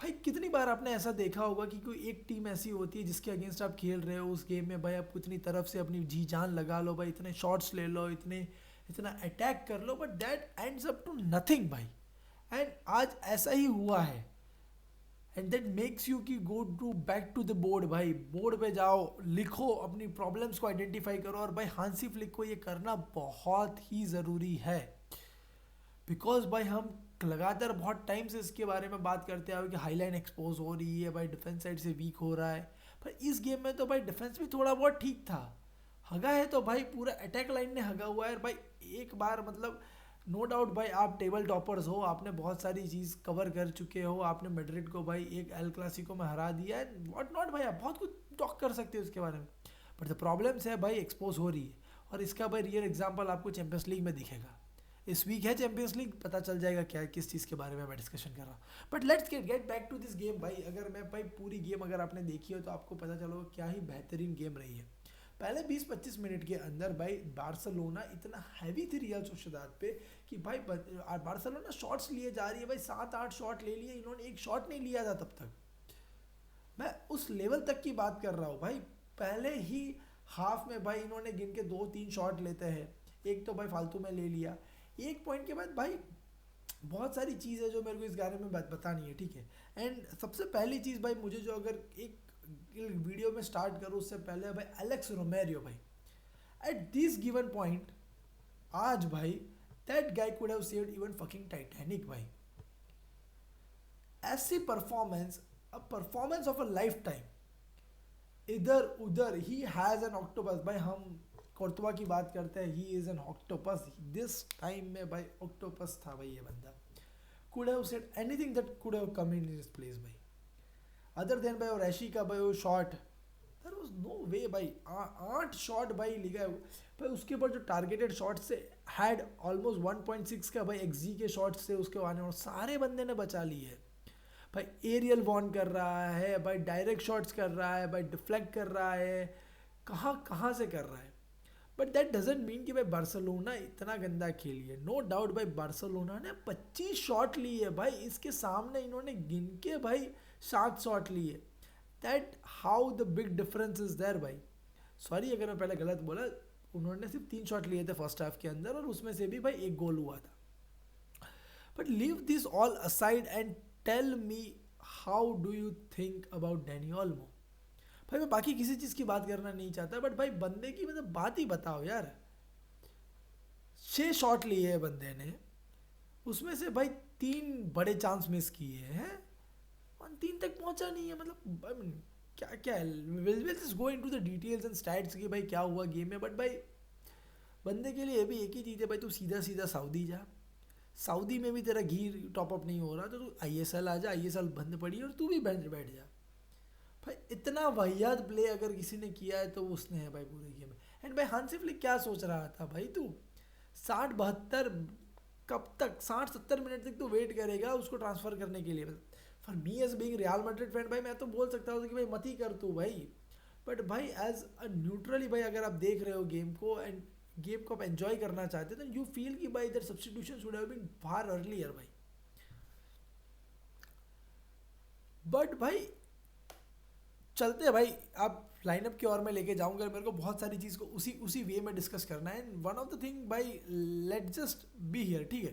भाई कितनी बार आपने ऐसा देखा होगा कि कोई एक टीम ऐसी होती है जिसके अगेंस्ट आप खेल रहे हो, उस गेम में भाई आप इतनी तरफ से अपनी जी जान लगा लो भाई, इतने शॉट्स ले लो, इतने इतना अटैक कर लो, but that ends up to nothing भाई। एंड आज ऐसा ही हुआ है। एंड दैट मेक्स यू कि go to back to the board भाई, बोर्ड पे जाओ, लिखो, अपनी प्रॉब्लम्स को आइडेंटिफाई करो, और भाई हांसी फ्लिक को ये करना बहुत ही ज़रूरी है। बिकॉज भाई हम लगातार बहुत टाइम से इसके बारे में बात करते आए कि हाईलाइन एक्सपोज हो रही है भाई, डिफेंस साइड से वीक हो रहा है। पर इस गेम में तो भाई डिफेंस भी थोड़ा बहुत ठीक था, हगा है तो भाई पूरा अटैक लाइन ने हगा हुआ है भाई। एक बार मतलब नो डाउट भाई आप टेबल टॉपर्स हो, आपने बहुत सारी चीज़ कवर कर चुके हो, आपने मैड्रिड को भाई एक एल क्लासिको में हरा दिया है, व्हाट नॉट भाई, आप बहुत कुछ टॉक कर सकते हो उसके बारे में। बट द प्रॉब्लम्स है भाई एक्सपोज हो रही है, और इसका भाई रियल एग्जाम्पल आपको चैंपियंस लीग में दिखेगा। इस वीक है चैंपियंस लीग, पता चल जाएगा क्या किस चीज़ के बारे में मैं डिस्कशन कर रहा हूँ। But let's get back to this game भाई। अगर मैं भाई पूरी गेम अगर आपने देखी हो तो आपको पता चलोगा क्या ही बेहतरीन गेम रही है। पहले 20-25 मिनट के अंदर भाई बार्सिलोना इतना हैवी थी रियल सोसिएदाद पे कि भाई बार्सिलोना शॉट्स लिए जा रही है भाई, 7-8 शॉट ले लिए इन्होंने, एक शॉट नहीं लिया था तब तक। मैं उस लेवल तक की बात कर रहा हूँ भाई। पहले ही हाफ में भाई इन्होंने गिन के 2-3 शॉट लेते हैं, एक तो भाई फालतू में ले लिया। एक पॉइंट के बाद भाई बहुत सारी चीज़ है जो मेरे को इस बारे में बतानी है, ठीक है। एंड सबसे पहली चीज़ भाई मुझे जो अगर एक वीडियो में स्टार्ट करूँ उससे पहले भाई एलेक्स रोमेरियो भाई, एट दिस गिवन पॉइंट आज भाई that guy could have saved even fucking Titanic भाई। ऐसी performance, a performance of a life time. इधर उधर ही हैज़ एन ऑक्टोपस भाई, हम कोर्तवा की बात करते हैं, he is an octopus. This time में भाई ऑक्टोपस था भाई ये बंदा। Could have said anything that could have come in this place भाई, अदर देन भाई और रैशी का भाई वो शॉट, देयर वाज नो वे भाई। 8 शॉट भाई लिखा भाई, उसके ऊपर जो टारगेटेड शॉट से हैड ऑलमोस्ट 1.6 का भाई एक्जी के शॉट से उसके आने, और सारे बंदे ने बचा लिए है भाई। एरियल वॉन कर रहा है भाई, डायरेक्ट शॉट्स कर रहा है भाई, डिफ्लेक्ट कर रहा है, कहाँ कहाँ से कर रहा है। बट दैट डजेंट मीन कि भाई बार्सिलोना इतना गंदा खेली है। नो डाउट भाई बार्सिलोना ने 25 शॉट लिए है भाई, इसके सामने इन्होंने गिन के भाई 7 शॉट लिए। That how the big difference is there भाई। सॉरी अगर मैं पहले गलत बोला, उन्होंने सिर्फ 3 शॉट लिए थे फर्स्ट हाफ के अंदर, और उसमें से भी भाई एक गोल हुआ था। But leave this all aside and tell me how do you think about Dani Olmo. भाई मैं बाकी किसी चीज़ की बात करना नहीं चाहता, बट भाई बंदे की मतलब बात ही बताओ यार। 6 शॉट लिए है बंदे ने, उसमें से भाई 3 बड़े चांस मिस किए हैं, और 3 तक पहुंचा नहीं है। मतलब I mean, क्या क्या है, will just go into the details and stats कि भाई क्या हुआ गेम में। बट भाई बंदे के लिए भी एक ही चीज़ है भाई, तू सीधा सीधा सऊदी जा, सऊदी में भी तेरा घी टॉप अप नहीं हो रहा तो तू आईएसएल आ जा, आईएसएल बंद पड़ी है और तू भी बैठ जा भाई। इतना वाहियात प्ले अगर किसी ने किया है तो उसने है भाई पूरे गेम में। एंड भाई हांसी फ्लिक क्या सोच रहा था भाई, तू 60-72 कब तक, 60-70 मिनट तक तो वेट करेगा उसको ट्रांसफ़र करने के लिए। For me as being Real Madrid fan भाई मैं तो बोल सकता हूँ कि भाई मत ही कर तू भाई। बट भाई एज अ न्यूट्रली भाई अगर आप देख रहे हो गेम को एंड गेम को आप एंजॉय करना चाहते हो, तो यू फील कि भाई that substitution should have been far earlier भाई। बट भाई चलते हैं भाई, आप लाइनअप की ओर में लेके जाऊंगा, मेरे को बहुत सारी चीज़ को उसी उसी वे में डिस्कस करना है। And one of the thing भाई लेट जस्ट बी हियर, ठीक है।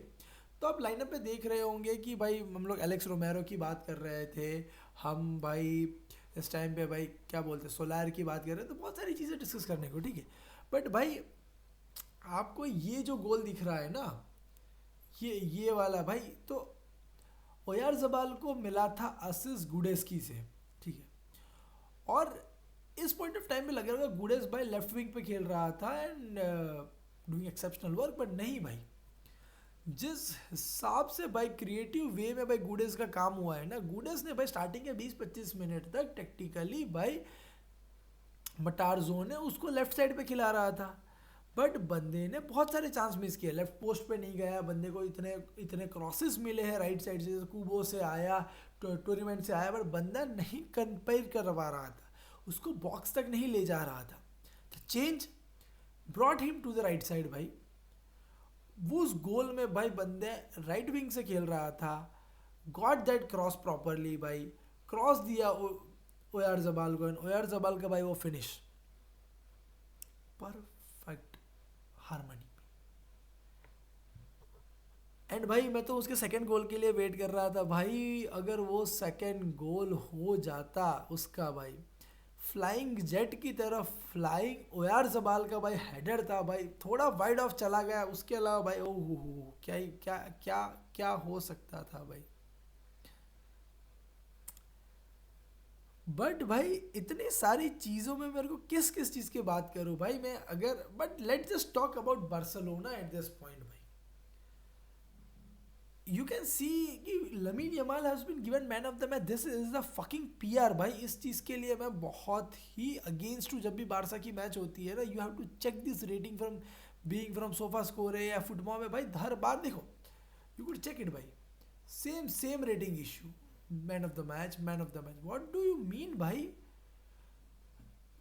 तो आप लाइनअप पे देख रहे होंगे कि भाई हम लोग एलेक्स रोमेरो की बात कर रहे थे, हम भाई इस टाइम पे भाई क्या बोलते हैं सोलार की बात कर रहे थे, तो बहुत सारी चीज़ें डिस्कस करने को, ठीक है। बट भाई आपको ये जो गोल दिख रहा है ना, ये वाला भाई, तो ओयार जबाल को मिला था असिस गुडेस्की से, ठीक है। और इस पॉइंट ऑफ टाइम में लग रहा था गुडेस भाई लेफ्ट विंग पे खेल रहा था and doing exceptional work, but नहीं भाई, जिस हिसाब से भाई क्रिएटिव वे में भाई गुडेस का काम हुआ है ना, गुडेस ने भाई स्टार्टिंग के 20-25 मिनट तक टेक्टिकली भाई मटारजो ने उसको लेफ्ट साइड पे खिला रहा था। बट बंदे ने बहुत सारे चांस मिस किए, लेफ्ट पोस्ट पे नहीं गया, बंदे को इतने इतने क्रॉसेस मिले हैं राइट साइड से, कुबो से आया, टूर्नामेंट से आया, बट बंदा नहीं कंपेयर करवा रहा था, उसको बॉक्स तक नहीं ले जा रहा था। Change brought him to the right side भाई। वो उस गोल में भाई बंदे राइट विंग से खेल रहा था, गॉट दैट क्रॉस प्रॉपरली भाई, क्रॉस दिया ओयार जबाल को, ओयार जबाल का भाई वो फिनिश परफेक्ट हारमोनी। एंड भाई मैं तो उसके सेकंड गोल के लिए वेट कर रहा था भाई, अगर वो सेकंड गोल हो जाता उसका भाई, फ्लाइंग जेट की तरफ फ्लाइंग ओयार जबाल का भाई हेडर था भाई, थोड़ा वाइड ऑफ चला गया, उसके अलावा भाई ओ हो क्या ही क्या क्या क्या हो सकता था भाई। बट भाई इतनी सारी चीज़ों में मेरे को किस किस चीज़ की बात करूं भाई मैं, अगर but let just talk about Barcelona at this point भाई। यू कैन सी कि Lamine Yamal has been given man of the match, this is the fucking PR भाई। इस चीज़ के लिए मैं बहुत ही अगेंस्ट हूँ, जब भी बारसा की मैच होती है ना, you have to check this rating from being from SofaScore है या फुटबॉल में भाई, हर बार देखो, यू कुड चेक इट भाई, same same rating issue, man of the match, man of the match, what do you mean भाई।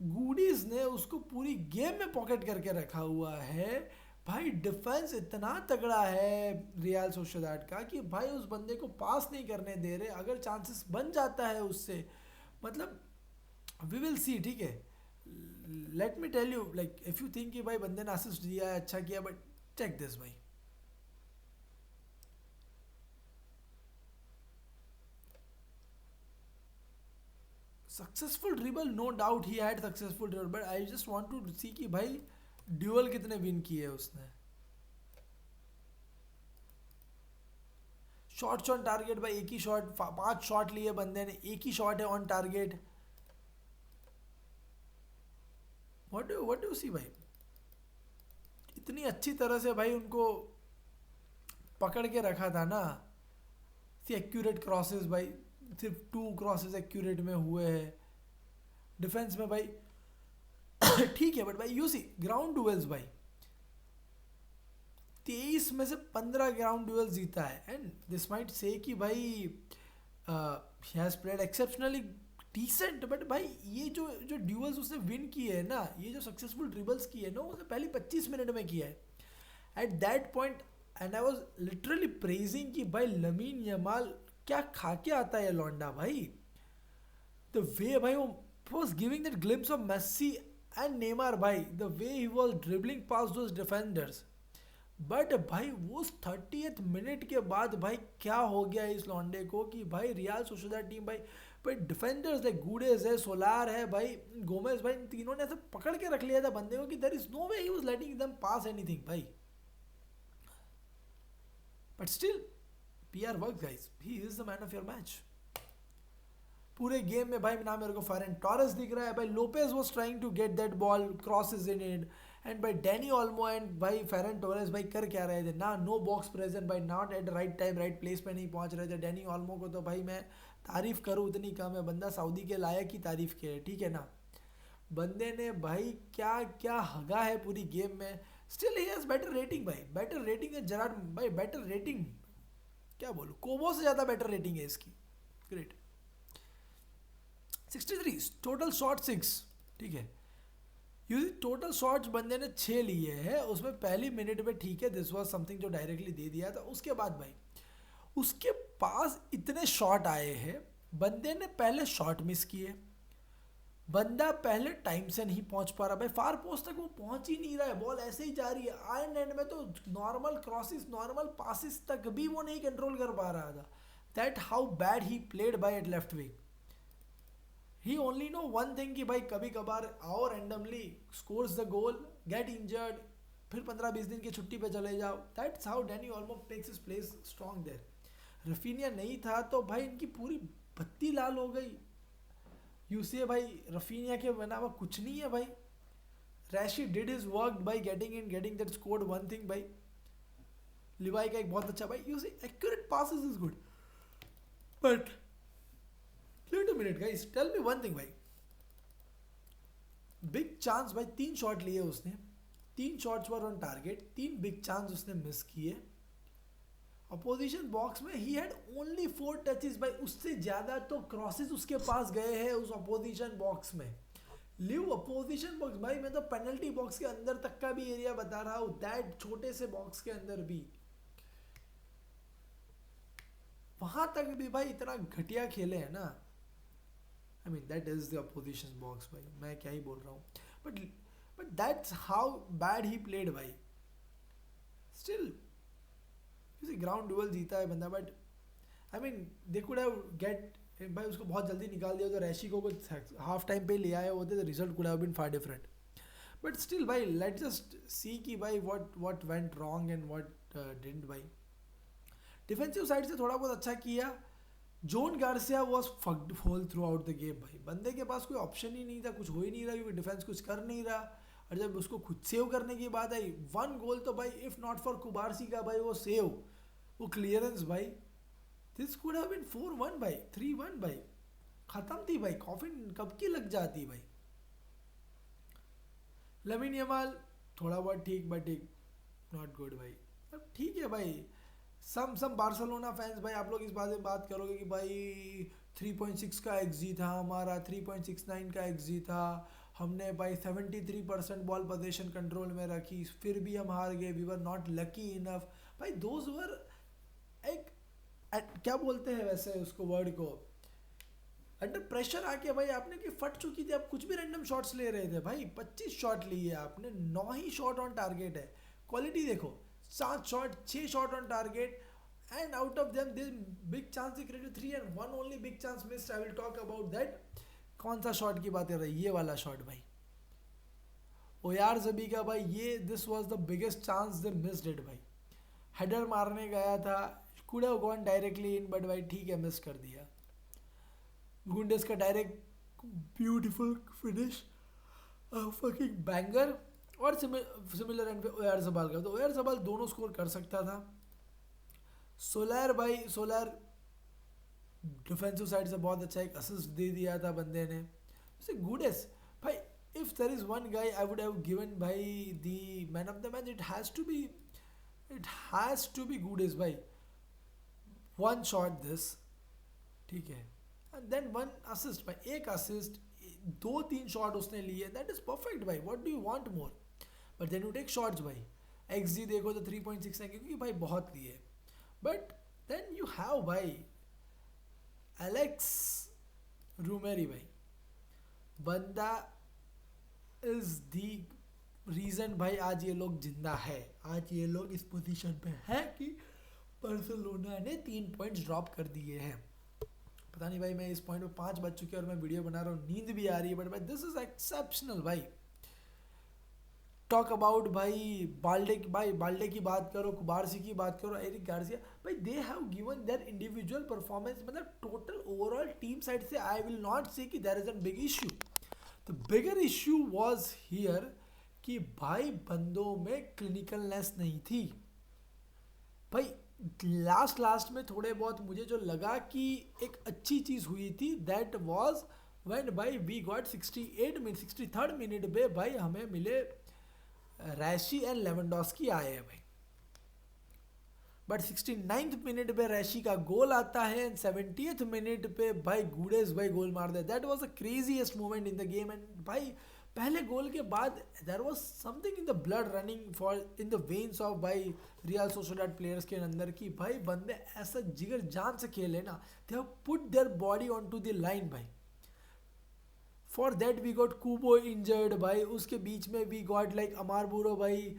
गूडीज ने उसको पूरी गेम में पॉकेट करके रखा हुआ है भाई, डिफेंस इतना तगड़ा है रियल सोशेदाड का कि भाई उस बंदे को पास नहीं करने दे रहे, अगर चांसेस बन जाता है उससे, मतलब वी विल सी, ठीक है। Let me tell you, like if you think कि भाई बंदे ने असिस्ट दिया है, अच्छा किया, बट चेक दिस भाई, successful dribble, no doubt he had successful dribble, but I just want to see कि भाई ड्यूअल कितने विन किए उसने, शॉट्स ऑन टारगेट भाई, एक ही शॉट, 5 शॉट लिए बंदे ने, एक ही शॉट है on target. What do see भाई, इतनी अच्छी तरह से भाई उनको पकड़ के रखा था ना, सी एक्यूरेट क्रॉसेस भाई, सिर्फ 2 क्रॉसेस एक्यूरेट में हुए हैं, डिफेंस में भाई ठीक है, बट भाई यू सी ग्राउंड डुएल्स भाई, 23 में से 15 ग्राउंड डुएल्स जीता है, एंड दिस माइट से कि भाई he has played exceptionally decent, but भाई ये जो जो ड्यूअल्स उसने विन किए हैं ना, ये जो सक्सेसफुल ड्रिबल्स किए हैं ना, उसने पहली 25 मिनट में किया है at that point, and I was literally praising कि भाई लमीन यमाल क्या खा के आता है ये लौंडा भाई, द वे भाई वो was giving that glimpse of Messi and Neymar भाई, the way he was dribbling past those defenders, but भाई वो 30th मिनट के बाद भाई क्या हो गया इस लॉन्डे को कि भाई रियल सोशेदाद टीम भाई, भाई डिफेंडर्स लाइक गुडेज है, सोलार है भाई, गोमेज भाई, इन तीनों ने ऐसे पकड़ के रख लिया था बंदे को कि there is no way he was letting them pass anything भाई, but still PR work guys, he is the man of your match. पूरे गेम में भाई ना मेरे को फरन टॉरस दिख रहा है भाई, Lopez was trying to get that ball, crosses in it, and भाई डैनी ऑल्मो एंड भाई फेरन टोरेस भाई कर क्या रहे थे ना, नो बॉक्स प्रेजेंट भाई, not at right time right place पे नहीं पहुंच रहे थे। डैनी ऑल्मो को तो भाई मैं तारीफ़ करूँ उतनी कम है, बंदा सऊदी के लायक ही तारीफ़ के है, ठीक है ना। बंदे ने भाई क्या क्या हगा है पूरी गेम में, still he has better rating भाई, बेटर रेटिंग है जराड भाई, बेटर रेटिंग, क्या बोलूँ, कोबो से ज़्यादा बेटर रेटिंग है इसकी, ग्रेट। 63 टोटल शॉट 6, ठीक है, यू टोटल शॉट्स बंदे ने 6 लिए हैं, उसमें पहली मिनट में ठीक है दिस वाज समथिंग जो डायरेक्टली दे दिया था, उसके बाद भाई उसके पास इतने शॉट आए हैं, बंदे ने पहले शॉट मिस किए, बंदा पहले टाइम से नहीं पहुंच पा रहा भाई, फार पोस्ट तक वो पहुंच ही नहीं रहा है, बॉल ऐसे ही जा रही है, आयरन एंड में तो नॉर्मल क्रॉसेस नॉर्मल पासिस तक भी वो नहीं कंट्रोल कर पा रहा था, that how bad he played by at left wing. He only no one thing कि भाई कभी कभार आओ randomly scores the goal, get injured, फिर 15-20 दिन की छुट्टी पे चले जाओ, that's how Dani Olmo takes his place strong there. Raphinha नहीं था तो भाई इनकी पूरी बत्ती लाल हो गई, यूसीए भाई रफीनिया के बना हुआ कुछ नहीं है भाई, रैशी did his work by getting in getting that scored one thing भाई, लिवाई का एक बहुत अच्छा भाई you see accurate passes is good, but wait a minute guys, tell me one thing भाई, बिग चांस भाई 3 शॉट लिए उसने, 3 shots were on target, 3 big chance उसने मिस किए, अपोजिशन बॉक्स में ही हैड ओनली 4 टचेस भाई, उससे ज़्यादा तो क्रॉसेस उसके पास गए हैं उस अपोजिशन बॉक्स में, लिव अपोजिशन बॉक्स भाई, मैं तो पेनल्टी बॉक्स के अंदर तक का भी एरिया बता रहा हूँ, दैट छोटे से बॉक्स के अंदर भी वहाँ तक भी भाई इतना घटिया खेले हैं ना. I mean that is the opposition box भाई, मैं क्या ही बोल रहा हूँ. But that's how bad he played भाई. स्टिल किसी ग्राउंड डुअल जीता है बंदा, but I mean they could have get भाई, उसको बहुत जल्दी निकाल दिया तो रैशी को कुछ हाफ टाइम पे ले आए होते तो result could have been far different. But still भाई लेट जस्ट सी कि भाई what went wrong and what didn't भाई. डिफेंसिव साइड से थोड़ा बहुत अच्छा किया. Joan Garcia was fucked whole throughout the game भाई. बंदे के पास कोई ऑप्शन ही नहीं था, कुछ हो ही नहीं रहा क्योंकि डिफेंस कुछ कर नहीं रहा. और जब उसको खुद सेव करने की बात आई, वन गोल तो भाई इफ नॉट फॉर कुबारसी का भाई वो सेव, वो क्लियरेंस भाई, दिस कुड हैव बीन 4-1 भाई, 3-1 भाई. खत्म थी भाई, कॉफिन कब की लग जाती भाई. लमीन यमाल थोड़ा बहुत ठीक, बट ठीक नॉट गुड भाई. अब ठीक है भाई. सम बार्सिलोना फैंस भाई, आप लोग इस बारे में बात करोगे कि भाई 3.6 का एक्जी था हमारा, 3.69 का एक्जी था, हमने भाई 73% बॉल पोजीशन कंट्रोल में रखी, फिर भी हम हार गए, we were not lucky enough. भाई दोज वर एक क्या बोलते हैं वैसे उसको वर्ड को, अंडर प्रेशर आके भाई आपने कि फट चुकी थी, आप कुछ भी रैंडम शॉट्स ले रहे थे भाई. 25 शॉट लिए आपने, 9 ही शॉट ऑन टारगेट है. क्वालिटी देखो, 7 shot, 6 shot on target, and out of them this big chance they created 3 and 1 only big chance missed. I will talk about that. कौन सा शॉट की बात कर रही है, ये वाला शॉट भाई, ओयार जबी का भाई. ये this was the biggest chance they missed it भाई. हेडर मारने गया था, could have gone directly in, but भाई ठीक है मिस कर दिया. गुंडेस का direct beautiful finish, fucking banger. और सिमिलर एंड पे ओयार जबाल का, तो ओयार जबाल दोनों स्कोर कर सकता था. सोलर भाई, सोलर डिफेंसिव साइड से बहुत अच्छा एक असिस्ट दे दिया था बंदे ने. गुडेस भाई, if there is one guy I would have given भाई the man of the match, it has to be Guedes भाई. वन शॉट दिस, ठीक है, एंड देन वन असिस्ट भाई, एक असिस्ट, 2-3 शॉट उसने लिए, दैट इज परफेक्ट भाई. What do you want more. But then you take shots भाई. XG देखो तो 3.6 है क्योंकि भाई बहुत लिए. बट देन यू हैव भाई एलेक्स रूमेरी भाई, बंदा इज द रीजन भाई आज ये लोग जिंदा है, आज ये लोग इस पोजीशन पे है कि बार्सिलोना ने 3 पॉइंट्स ड्रॉप कर दिए हैं. पता नहीं भाई, मैं इस पॉइंट पे 5 बज चुके हैं और मैं वीडियो बना रहा हूँ, नींद भी आ रही है, बट भाई दिस इज एक्सेप्शनल भाई. टॉक अबाउट भाई बाल्डे की बात करो, कुबारसी की बात करो, एरिक गार्सिया भाई, they have given their individual performance. मतलब टोटल ओवरऑल टीम साइड से आई विल नॉट से कि there is a big issue. The bigger issue was here कि भाई बंदों में क्लिनिकलनेस नहीं थी भाई. लास्ट में थोड़े बहुत मुझे जो लगा कि एक अच्छी चीज़ हुई थी, दैट वाज व्हेन भाई वी गॉट 63rd मिनट पे भाई हमें मिले रैशी एंड लेवेंडोस्की आए हैं भाई. बट 69th मिनट पे रैशी का गोल आता है एंड 70th मिनट पे भाई गुडेस भाई गोल मार दे. That was the craziest moment in the game. And भाई पहले गोल के बाद there was something in the blood running for in the veins of भाई रियल सोशलिडाड प्लेयर्स के अंदर की भाई बंदे ऐसा जिगर जान से खेले ना, they have put their body on to the line भाई. For that we got Kubo injured भाई, उसके बीच में वी गॉट लाइक अमार बुरो भाई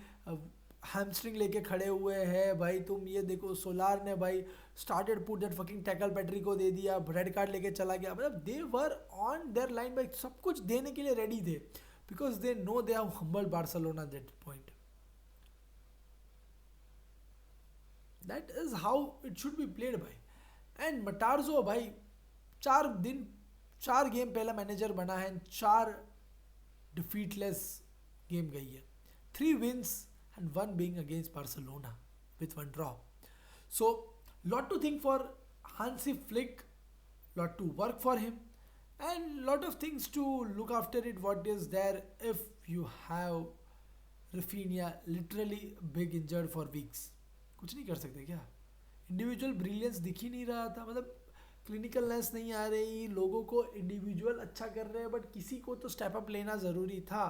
हैमस्ट्रिंग लेके खड़े हुए हैं भाई. तुम ये देखो, सोलार ने भाई started put that fucking tackle, पैट्री को दे दिया, रेड कार्ड लेके चला गया. मतलब they were on their line भाई, सब कुछ देने के लिए रेडी थे because they know they have humbled Barcelona that point. That is how it should be played भाई. एंड मटार्जो भाई 4 गेम पहला मैनेजर बना है, 4 डिफीटलेस गेम गई है, 3 wins and 1 being against Barcelona with 1 draw. So lot to think for Hansi Flick, lot to work for him, and lot of things to look after it. What is there if you have Rafinha literally big injured for weeks? कुछ नहीं कर सकते क्या? Individual brilliance दिख ही नहीं रहा था. मतलब क्लिनिकलनेस नहीं आ रही, लोगों को इंडिविजुअल अच्छा कर रहे हैं बट किसी को तो स्टेप अप लेना ज़रूरी था,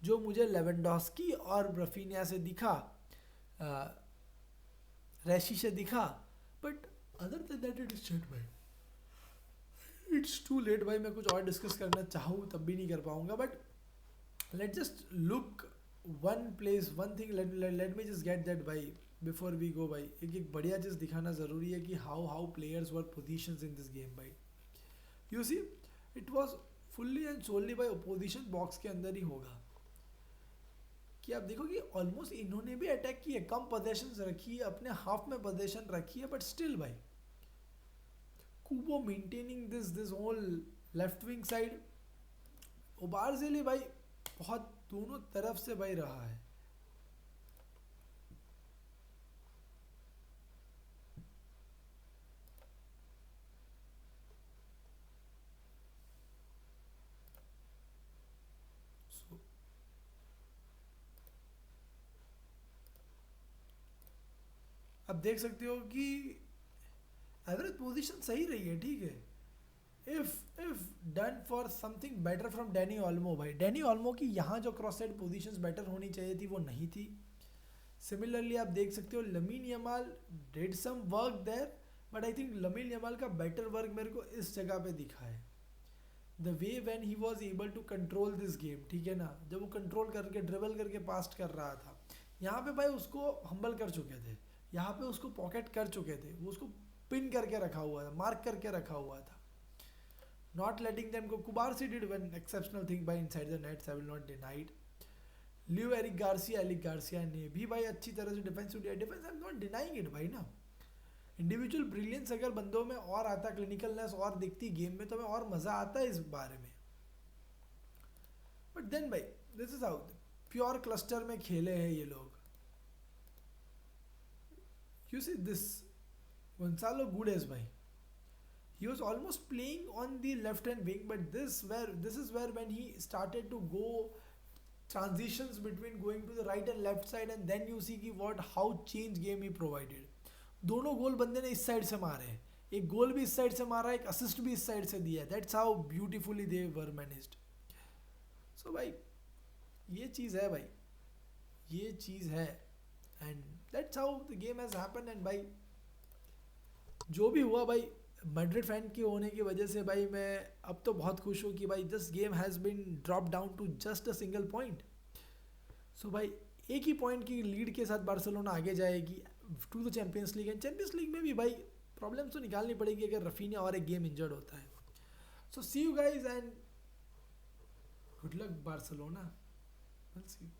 जो मुझे लेवेंडोस्की और रफीनिया से दिखा, रैशी से दिखा. But other than that it is shit भाई, इट्स टू लेट भाई, मैं कुछ और डिस्कस करना चाहूँ तब भी नहीं कर पाऊंगा, but let just look one place one thing, let me just get that भाई बिफोर वी गो भाई। एक बढ़िया चीज़ दिखाना ज़रूरी है कि how players were positions in this game भाई। You see it was fully and solely भाई अपोजिशन बॉक्स के अंदर ही होगा, कि आप देखो कि ऑलमोस्ट इन्होंने भी अटैक किए, कम पोजेशंस रखी है, अपने हाफ में पोजेशन रखी है, बट स्टिल भाई Kubo maintaining this whole left wing side. ओबारजेली भाई बहुत दोनों तरफ से भाई रहा है। So, आप देख सकते हो कि एवरेज पोजीशन सही रही है, ठीक है, if done for something better from Danny Olmo भाई। डैनी ऑल्मो की यहाँ जो क्रॉस साइड पोजीशंस बेटर होनी चाहिए थी वो नहीं थी। सिमिलरली आप देख सकते हो Lamine Yamal did some work there, but I think Lamine Yamal का बेटर वर्क मेरे को इस जगह पे दिखा है, the way when he was able to control this game, ठीक है ना, जब वो कंट्रोल करके ड्रिबल करके पास कर रहा था। यहाँ पे भाई उसको हम्बल कर चुके थे, यहाँ पे उसको पॉकेट कर चुके थे, वो उसको पिन करके रखा हुआ था, मार्क करके रखा हुआ था, not letting them go. Cubarsi did one exceptional thing by inside the nets, I will not denied. Leo Eric Garcia ने भी भाई अच्छी तरह से डिफेंस दिया, defence I am not denying it भाई ना। इंडिविजुअल ब्रिलियंस अगर बंदों में और आता, क्लिनिकलनेस और दिखती गेम में, तो हमें और मज़ा आता है इस बारे में। बट देन भाई this is how pure cluster में खेले हैं ये लोग। You see this Gonzalo Guedes भाई, he was almost playing on the left hand wing, but this is where when he started to go transitions between going to the right and left side, and then you see कि what how change game he provided। दोनों गोल बंदे ने इस side से मारे हैं, एक गोल भी इस साइड से मारा है, एक असिस्ट भी इस साइड से दिया है, that's how beautifully they were managed. So भाई ये चीज़ है भाई, ये चीज़ है, and that's how the game has happen. And भाई जो भी हुआ भाई, मैड्रिड फैन के होने की वजह से भाई मैं अब तो बहुत खुश हूँ कि भाई this game has been drop down to just a single point. So भाई एक ही पॉइंट की लीड के साथ बार्सिलोना आगे जाएगी to the Champions League, and Champions League में भी भाई प्रॉब्लम्स तो निकालनी पड़ेगी अगर रफीनिया और एक गेम इंजर्ड होता है। So see you guys and good luck Barcelona, will see you.